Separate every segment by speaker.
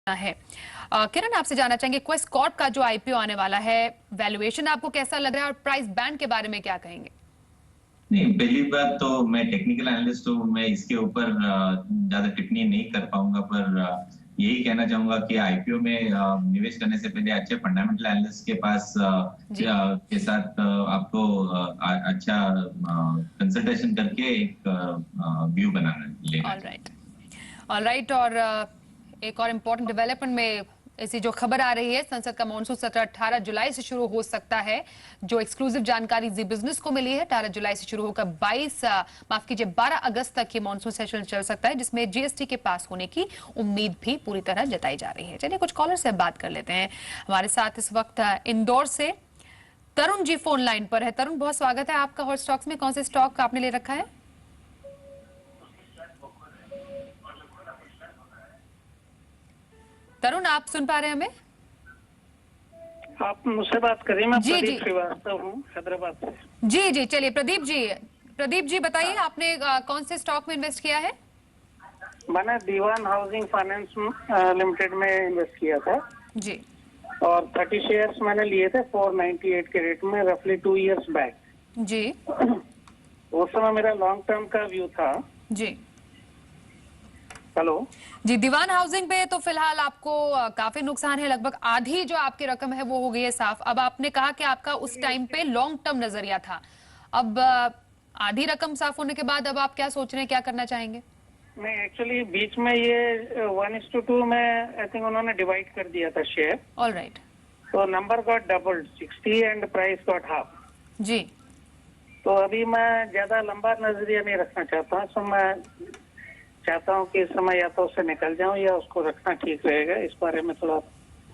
Speaker 1: है। किरण, आपसे जानना चाहेंगे क्वेस्ट कॉर्प का जो आईपीओ आने वाला है, वैल्यूएशन आपको कैसा लग रहा है और प्राइस बैंड के बारे में क्या कहेंगे?
Speaker 2: नहीं, पहली बात तो मैं टेक्निकल एनालिस्ट हूँ, मैं इसके ऊपर ज्यादा टिप्पणी नहीं कर पाऊंगा, पर यही कहना चाहूंगा कि आईपीओ में निवेश करने से पहले अच्छे फंडामेंटल एनालिस्ट के पास के साथ आपको अच्छा कंसल्टेशन करके एक व्यू बनाना लेना चाहिए।
Speaker 1: All right. और एक और इम्पोर्टेंट डेवलपमेंट में ऐसी जो खबर आ रही है, संसद का मॉनसून सत्र 18 जुलाई से शुरू हो सकता है। जो एक्सक्लूसिव जानकारी जी बिजनेस को मिली है, 18 जुलाई से शुरू होकर 12 अगस्त तक ये मॉनसून सेशन चल सकता है, जिसमें जीएसटी के पास होने की उम्मीद भी पूरी तरह जताई जा रही है। चलिए कुछ कॉलर से बात कर लेते हैं। हमारे साथ इस वक्त इंदौर से तरुण जी फोन लाइन पर है। तरुण, बहुत स्वागत है आपका हॉट स्टॉक्स में। कौन से स्टॉक आपने ले रखा है? तरुण, आप सुन पा रहे हैं हमें?
Speaker 3: आप मुझसे बात कर रही हैं? मैं
Speaker 1: जी
Speaker 3: प्रदीप श्रीवास्तव हूँ, हैदराबाद से।
Speaker 1: जी जी, चलिए प्रदीप जी बताइए, आपने कौन से स्टॉक में इन्वेस्ट किया है?
Speaker 3: मैंने दीवान हाउसिंग फाइनेंस लिमिटेड में इन्वेस्ट किया था
Speaker 1: जी।
Speaker 3: और 30 शेयर्स मैंने लिए थे 498 के रेट में, रफली 2 इयर्स बैक
Speaker 1: जी।
Speaker 3: उस समय मेरा लॉन्ग टर्म का व्यू था।
Speaker 1: जी
Speaker 3: हेलो
Speaker 1: जी, दीवान हाउसिंग पे तो फिलहाल आपको काफी नुकसान है। लगभग आधी जो आपकी रकम है वो हो गई है साफ। अब आपने कहा कि आपका उस टाइम पे लॉन्ग टर्म नजरिया था। अब आधी रकम साफ होने के बाद अब आप क्या सोच रहे हैं, क्या करना चाहेंगे?
Speaker 3: नहीं, एक्चुअली बीच में ये 1:2 में आई थिंक उन्होंने डिवाइड कर दिया था शेयर।
Speaker 1: All right.
Speaker 3: तो number got doubled 60 and price got half.
Speaker 1: जी।
Speaker 3: तो अभी मैं ज्यादा लंबा नजरिया नहीं रखना चाहता हूँ, तो मैं चाहता हूँ कि इस समय या तो उससे निकल जाऊं या उसको रखना ठीक रहेगा। इस बारे में थोड़ा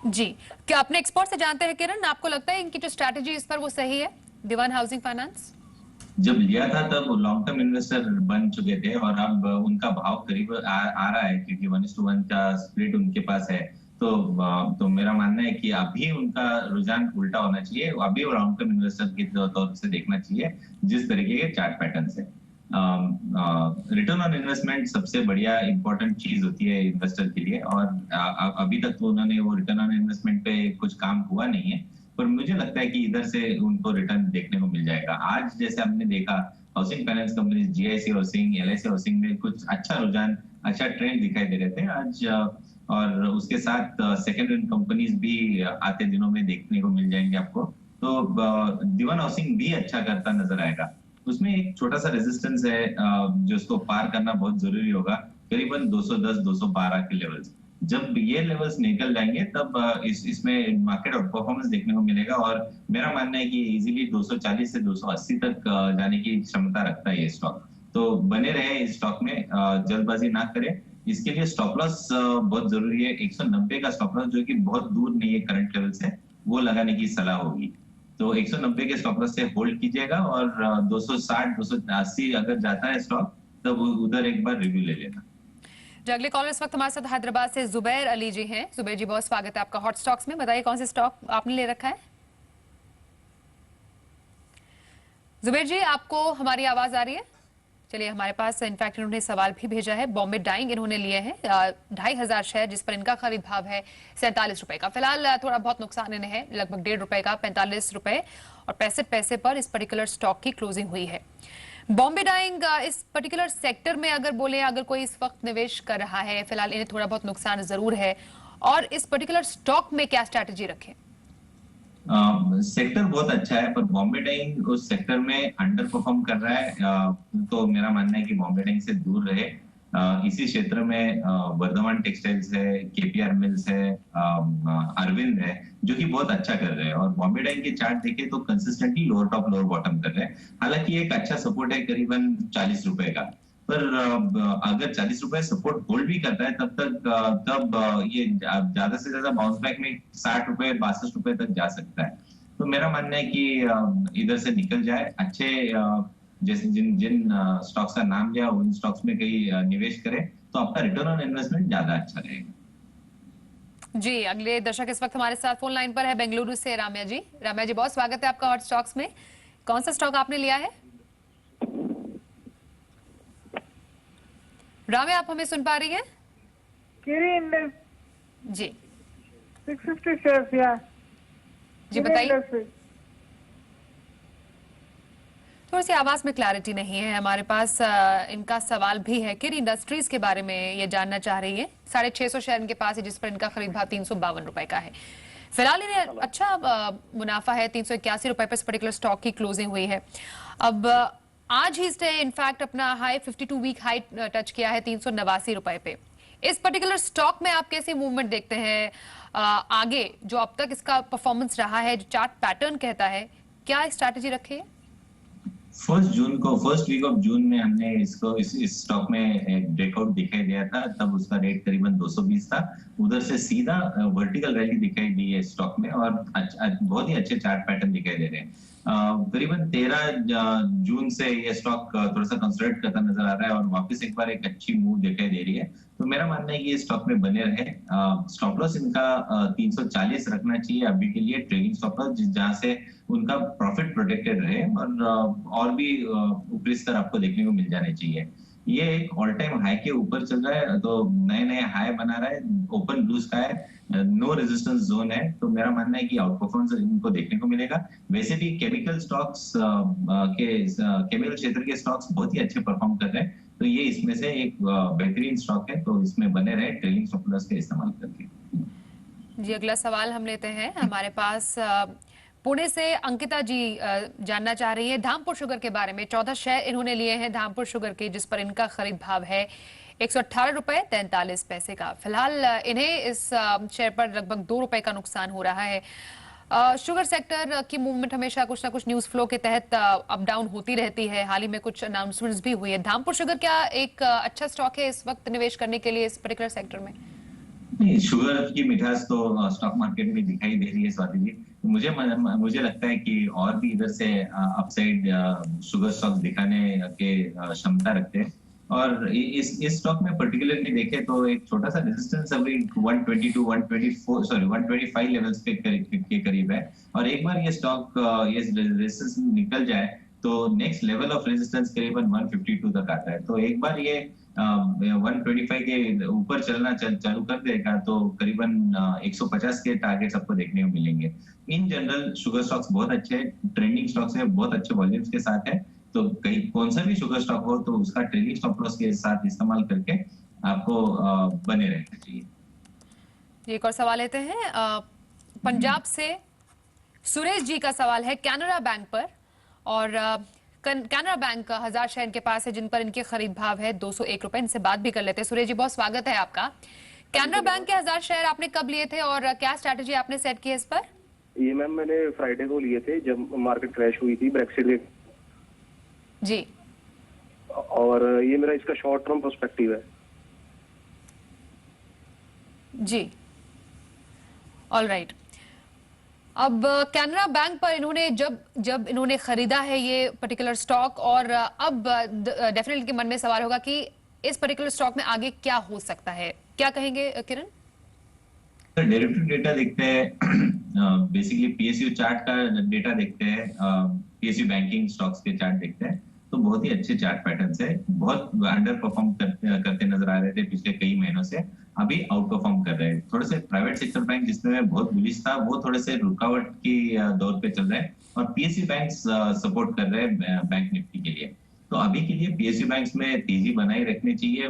Speaker 1: जी, क्या अपने एक्सपर्ट से जानते हैं किरण, आपको लगता है इनकी जो स्ट्रैटेजी इस पर वो सही है, दीवान हाउसिंग फाइनेंस?
Speaker 2: जब लिया था तब लॉन्ग टर्म इन्वेस्टर बन चुके थे और अब उनका भाव करीब आ रहा है, क्योंकि 1:1 का स्प्लिट उनके पास है। तो मेरा मानना है कि अभी उनका रुझान उल्टा होना चाहिए। अभी लॉन्ग टर्म इन्वेस्टर के तौर से देखना चाहिए, जिस तरीके के चार्ट पैटर्न से। रिटर्न ऑन इन्वेस्टमेंट सबसे बढ़िया इंपॉर्टेंट चीज होती है इन्वेस्टर के लिए, और अभी तक तो उन्होंने वो रिटर्न ऑन इन्वेस्टमेंट पे कुछ काम हुआ नहीं है, पर मुझे लगता है कि इधर से उनको रिटर्न देखने को मिल जाएगा। आज जैसे हमने देखा, housing finance company GIC housing, LIC housing में कुछ अच्छा रुझान, अच्छा ट्रेंड दिखाई दे रहे थे आज। और उसके साथ सेकेंड हैंड कंपनीज भी आते दिनों में देखने को मिल जाएंगे आपको। तो दीवान हाउसिंग भी अच्छा करता नजर आएगा। उसमें एक छोटा सा रेजिस्टेंस है जो उसको पार करना बहुत जरूरी होगा, करीबन 210 212 के लेवल्स। जब ये लेवल्स निकल जाएंगे तब इसमें मार्केट आउट परफॉर्मेंस देखने को मिलेगा, और मेरा मानना है कि इजीली 240 से 280 तक जाने की क्षमता रखता है ये स्टॉक। तो बने रहे इस स्टॉक में, जल्दबाजी ना करें। इसके लिए स्टॉप लॉस बहुत जरूरी है। 190 का स्टॉप लॉस, जो कि बहुत दूर नहीं है करंट लेवल से, वो लगाने की सलाह होगी। तो 190 के स्टॉप लॉस से होल्ड कीजिएगा, और 260 280 अगर जाता है स्टॉक, तब उधर एक बार रिव्यू ले लेना।
Speaker 1: अगले कॉलर इस वक्त हमारे साथ हैदराबाद से जुबैर अली जी हैं। जुबैर जी, बहुत स्वागत है आपका हॉट स्टॉक्स में। बताइए कौन से स्टॉक आपने ले रखा है? जुबैर जी, आपको हमारी आवाज आ रही है? चलिए, हमारे पास इनफैक्ट इन्होंने सवाल भी भेजा है। बॉम्बे डाइंग इन्होंने लिए हैं 2500 शेयर, जिस पर इनका खरीद भाव है 47 रुपए का। फिलहाल थोड़ा बहुत नुकसान इन्हें है, लगभग 1.5 रुपए का, 45 रुपए और 65 पैसे पर इस पर्टिकुलर स्टॉक की क्लोजिंग हुई है। बॉम्बे डाइंग इस पर्टिकुलर सेक्टर में अगर बोले, अगर कोई इस वक्त निवेश कर रहा है, फिलहाल इन्हें थोड़ा बहुत नुकसान जरूर है, और इस पर्टिकुलर स्टॉक में क्या स्ट्रैटेजी रखें?
Speaker 2: सेक्टर बहुत अच्छा है, पर बॉम्बे डाइंग उस सेक्टर में अंडर परफॉर्म कर रहा है। तो मेरा मानना है कि बॉम्बे डाइंग से दूर रहे। इसी क्षेत्र में वर्धमान टेक्सटाइल्स है, केपीआर मिल्स है, अरविंद है, जो कि बहुत अच्छा कर रहे हैं। और बॉम्बे डाइंग के चार्ट देखे तो consistently lower top lower bottom कर रहे हैं। हालांकि एक अच्छा सपोर्ट है करीबन 40 रुपए का, पर अगर 40 रुपए सपोर्ट होल्ड भी करता है तब ये ज्यादा से ज्यादा बाउंस बैक में 60 रुपए 62 रुपए तक जा सकता है। तो मेरा मानना है कि इधर से निकल जाए। अच्छे जैसे जिन जिन स्टॉक्स का नाम लिया, उन स्टॉक्स में कहीं निवेश करें तो आपका रिटर्न ऑन इन्वेस्टमेंट ज्यादा अच्छा रहेगा।
Speaker 1: जी, अगले दर्शक इस वक्त हमारे साथ फोन लाइन पर है बेंगलुरु से राम्या जी। राम्या जी, बहुत स्वागत है आपका हॉट स्टॉक्स में। कौन सा स्टॉक आपने लिया है? राम्या, आप हमें सुन पा रही हैं?
Speaker 4: किरी इंडस
Speaker 1: जी
Speaker 4: 650 shares, yeah.
Speaker 1: जी
Speaker 4: Give
Speaker 1: बताइए।
Speaker 4: industry.
Speaker 1: थोड़ी सी आवाज में क्लैरिटी नहीं है हमारे पास। इनका सवाल भी है कि इंडस्ट्रीज के बारे में ये जानना चाह रही है। 650 शेयर इनके पास है जिस पर इनका खरीद भाव 352 रुपए का है। फिलहाल इन्हें अच्छा मुनाफा है। 381 रुपए पर इस पर्टिकुलर स्टॉक की क्लोजिंग हुई है। अब आज ही इसने इनफैक्ट अपना हाई 52 वीक हाई टच किया है 389 रुपए पे। इस पर्टिकुलर स्टॉक में आप कैसे मूवमेंट देखते हैं आगे, जो अब तक इसका परफॉर्मेंस रहा है, जो चार्ट पैटर्न कहता है, क्या स्ट्रैटेजी रखी है?
Speaker 2: फर्स्ट वीक ऑफ जून में हमने इसको इस स्टॉक में एक ब्रेकआउट दिखाई दिया था। तब उसका रेट करीबन 220 था। उधर से सीधा वर्टिकल रैली दिखाई दी है स्टॉक में और बहुत ही अच्छे चार्ट पैटर्न दिखाई दे रहे हैं। करीबन 13 जून से ये स्टॉक थोड़ा सा कंसोलिडेट करता नजर आ रहा है और वापस एक बार एक अच्छी मूव दिखाई दे रही है। तो मेरा मानना है कि ये स्टॉक में बने रहे। स्टॉप लॉस इनका 340 रखना चाहिए अभी के लिए, ट्रेडिंग स्टॉप लॉस, जहां से उनका प्रॉफिट प्रोटेक्टेड रहे और भी ऊपरी स्तर आपको देखने को मिल जाने चाहिए। ये एक ऑल टाइम हाई के ऊपर चल रहा है, तो नए नए हाई बना रहा है। Open blue sky, no resistance zone है। तो मेरा मानना है कि आउट परफॉर्मेंस इनको देखने को मिलेगा। वैसे भी केमिकल स्टॉक्स केमिकल क्षेत्र के स्टॉक्स बहुत ही अच्छे परफॉर्म कर रहे हैं। तो ये इसमें से एक बेहतरीन स्टॉक है, तो इसमें बने रहे ट्रेलिंग स्टॉप लॉस का इस्तेमाल करके।
Speaker 1: जी अगला सवाल हम लेते हैं। हमारे पास पुणे से अंकिता जी जानना चाह रही है धामपुर शुगर के बारे में। 14 शेयर इन्होंने लिए हैं धामपुर शुगर के, जिस पर इनका खरीद भाव है 118 रुपए 43 पैसे का। फिलहाल इन्हें इस शेयर पर लगभग 2 रुपए का नुकसान हो रहा है। शुगर सेक्टर की मूवमेंट हमेशा कुछ ना कुछ न्यूज फ्लो के तहत अप डाउन होती रहती है। हाल ही में कुछ अनाउंसमेंट्स भी हुई है। धामपुर शुगर क्या एक अच्छा स्टॉक है इस वक्त निवेश करने के लिए इस पर्टिकुलर सेक्टर में?
Speaker 2: नहीं, शुगर की मिठास तो स्टॉक मार्केट में दिखाई दे रही है स्वाति जी। मुझे लगता है कि और भी इधर से अपसाइड शुगर स्टॉक दिखाने के क्षमता रखते हैं। और इस स्टॉक में पर्टिकुलरली देखे तो एक छोटा सा रेजिस्टेंस अभी 122 124 सॉरी 125 लेवल्स के करीब है। और एक बार ये स्टॉक ये रेजिस्टेंस निकल जाए तो नेक्स्ट लेवल ऑफ रेजिस्टेंस करीबन 152 तक आता है। तो एक बार ये 125 के ऊपर चलना चालू कर देगा तो करीबन 150 के टारगेट्स आपको देखने को मिलेंगे। इन जनरल शुगर स्टॉक्स बहुत अच्छे ट्रेंडिंग स्टॉक्स है, बहुत अच्छे वॉल्यूम्स के साथ है। तो कहीं कौन सा भी शुगर स्टॉक हो तो उसका ट्रेडिंग स्टॉप लॉस के साथ इस्तेमाल करके आपको बने रहना चाहिए।
Speaker 1: एक और सवाल लेते हैं पंजाब से सुरेश जी का सवाल है कैनरा बैंक पर। और कैनरा बैंक 1000 शेयर इनके पास है जिन पर इनके खरीद भाव है 201 रुपए। इनसे बात भी कर लेते हैं। सुरेश जी बहुत स्वागत है आपका। कैनरा बैंक के 1000 शेयर आपने कब लिए थे और क्या स्ट्रैटेजी आपने सेट की है इस पर?
Speaker 5: ये मैम मैंने फ्राइडे को लिए थे जब मार्केट क्रैश हुई थी ब्रेक्सिट के।
Speaker 1: जी।
Speaker 5: और ये मेरा इसका शॉर्ट टर्म पर्सपेक्टिव है।
Speaker 1: जी ऑल राइट। अब कैनरा बैंक पर इन्होंने जब इन्होंने खरीदा है ये पर्टिकुलर स्टॉक, और अब डेफिनेटली के मन में सवाल होगा कि इस पर्टिकुलर स्टॉक में आगे क्या हो सकता है, क्या कहेंगे किरण?
Speaker 2: डेरिवेटिव डेटा देखते हैं, बेसिकली पीएसयू चार्ट का डेटा देखते हैं, पीएसयू बैंकिंग स्टॉक्स के चार्ट देखते हैं। तो बहुत ही अच्छे चार्ट पैटर्न्स है। बहुत अंडर परफॉर्म करते नजर आ रहे थे पिछले कई महीनों से, अभी आउट परफॉर्म कर रहे हैं। थोड़े से प्राइवेट सेक्टर बैंक जिसमें बहुत बुलिश था वो थोड़े से रुकावट की दौर पे चल रहे हैं और पीएसयू बैंक्स सपोर्ट कर रहे हैं बैंक निफ्टी के लिए। तो अभी के लिए पीएसयू बैंक्स में तेजी बनाए रखनी चाहिए,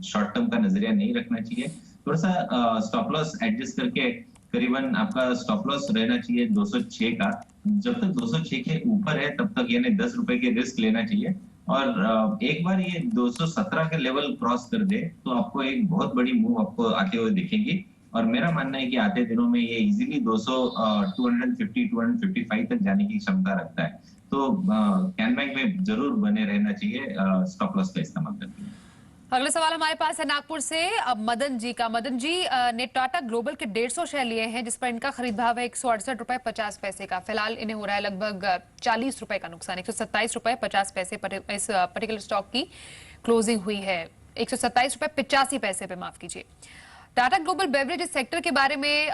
Speaker 2: शॉर्ट टर्म का नजरिया नहीं रखना चाहिए। थोड़ा सा स्टॉप लॉस एडजस्ट करके करीबन आपका स्टॉप लॉस रहना चाहिए 206 का। जब तक 206 के ऊपर है तब तक यानी 10 रुपए के रिस्क लेना चाहिए। और एक बार ये 217 के लेवल क्रॉस कर दे तो आपको एक बहुत बड़ी मूव आपको आते हुए दिखेगी। और मेरा मानना है कि आते दिनों में ये इजीली 255 तक जाने की क्षमता रखता है। तो कैन बैंक में जरूर बने रहना चाहिए स्टॉप लॉस का इस्तेमाल करके।
Speaker 1: अगला सवाल हमारे पास है नागपुर से अब मदन जी का। मदन जी ने टाटा ग्लोबल के 150 शेयर लिए हैं जिस पर इनका खरीद भाव है 168 रुपए 50 पैसे का। फिलहाल इन्हें हो रहा है लगभग 40 रुपए का नुकसान। 127 रुपए 50 पैसे पर इस पर्टिकुलर स्टॉक की क्लोजिंग हुई है। 127 रुपए 85 पैसे पे, माफ कीजिए। टाटा ग्लोबल बेवरेज सेक्टर के बारे में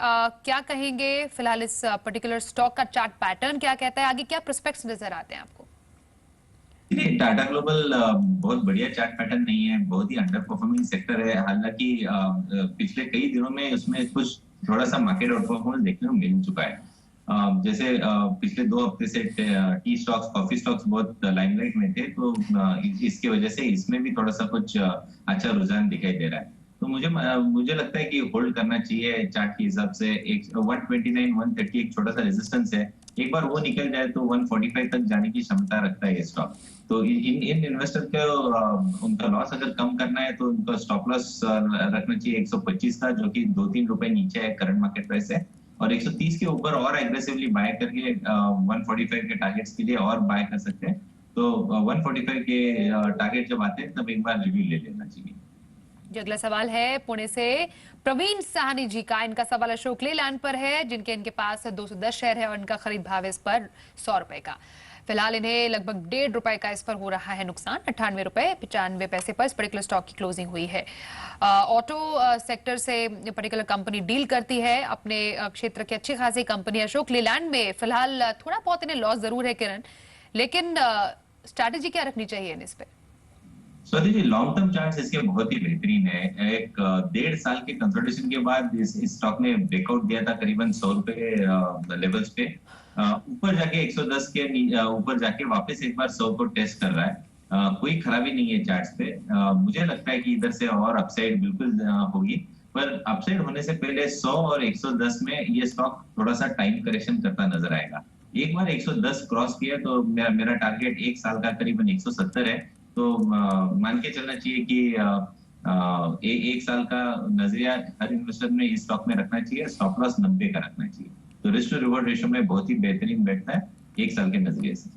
Speaker 1: क्या कहेंगे? फिलहाल इस पर्टिकुलर स्टॉक का चार्ट पैटर्न क्या कहता है? आगे क्या प्रोस्पेक्ट्स नजर आते हैं आपको?
Speaker 2: देखिए, टाटा ग्लोबल बहुत बढ़िया चार्ट पैटर्न नहीं है, बहुत ही अंडर परफॉर्मिंग सेक्टर है। हालांकि पिछले कई दिनों में उसमें कुछ थोड़ा सा मार्केट आउट परफॉर्मेंस देखने को मिल चुका है। जैसे पिछले 2 हफ्ते से टी स्टॉक्स, कॉफी स्टॉक्स बहुत लाइमलाइट में थे, तो इसकी वजह से इसमें भी थोड़ा सा कुछ अच्छा रुझान दिखाई दे रहा है। तो मुझे लगता है कि होल्ड करना चाहिए चार्ट के हिसाब से। एक 129, 130 एक छोटा सा रेजिस्टेंस है, एक बार वो निकल जाए तो 145 तक जाने की क्षमता रखता है ये स्टॉक। तो इन इन्वेस्टर को उनका लॉस अगर कम करना है तो उनका स्टॉप लॉस रखना चाहिए 125 का, जो कि 2-3 रुपए नीचे है करंट मार्केट प्राइस है, और 130 के ऊपर और एग्रेसिवली बाय करके 145 के टारगेट्स के लिए और बाय कर सकते हैं। तो 145 के टारगेट जब आते हैं तब एक बार रिव्यू ले लेना चाहिए।
Speaker 1: जी, अगला सवाल है पुणे से प्रवीण साहनी जी का। इनका सवाल अशोक लेलैंड पर है, इनके पास 210 शेयर है और इनका खरीद भाव इस पर 100 रुपए का। फिलहाल इन्हें लगभग 1.5 रुपए का इस पर हो रहा है नुकसान। 98 रुपए 95 पैसे पर इस पर्टिकुलर स्टॉक की क्लोजिंग हुई है। ऑटो सेक्टर से पर्टिकुलर कंपनी डील करती है, अपने क्षेत्र की अच्छी खासी कंपनी अशोक लेलैंड में फिलहाल थोड़ा बहुत इन्हें लॉस जरूर है किरण, लेकिन स्ट्रैटेजी क्या रखनी चाहिए इस पे?
Speaker 2: Swati ji, long term charts इसके बहुत ही बेहतरीन है। एक 1.5 साल के कंसोलिडेशन के बाद इस स्टॉक ने ब्रेकआउट दिया था करीबन 100 रुपए के लेवल्स पे, ऊपर जाके 110 के ऊपर जाके वापस एक बार 100 को टेस्ट कर रहा है। कोई खराबी नहीं है चार्ट्स पे। मुझे लगता है कि इधर से और अपसाइड बिल्कुल होगी, पर अपसाइड होने से पहले 100 और 110 में ये स्टॉक थोड़ा सा टाइम करेक्शन करता नजर आएगा। एक बार 110 क्रॉस किया तो मेरा टारगेट 1 साल का करीबन 170 है। तो मान के चलना चाहिए कि एक साल का नजरिया हर इन्वेस्टर ने इस स्टॉक में रखना चाहिए। स्टॉप लॉस 90 का रखना चाहिए, तो रिस्क टू रिवॉर्ड रेशियो में बहुत ही बेहतरीन बैठता है 1 साल के नजरिए से।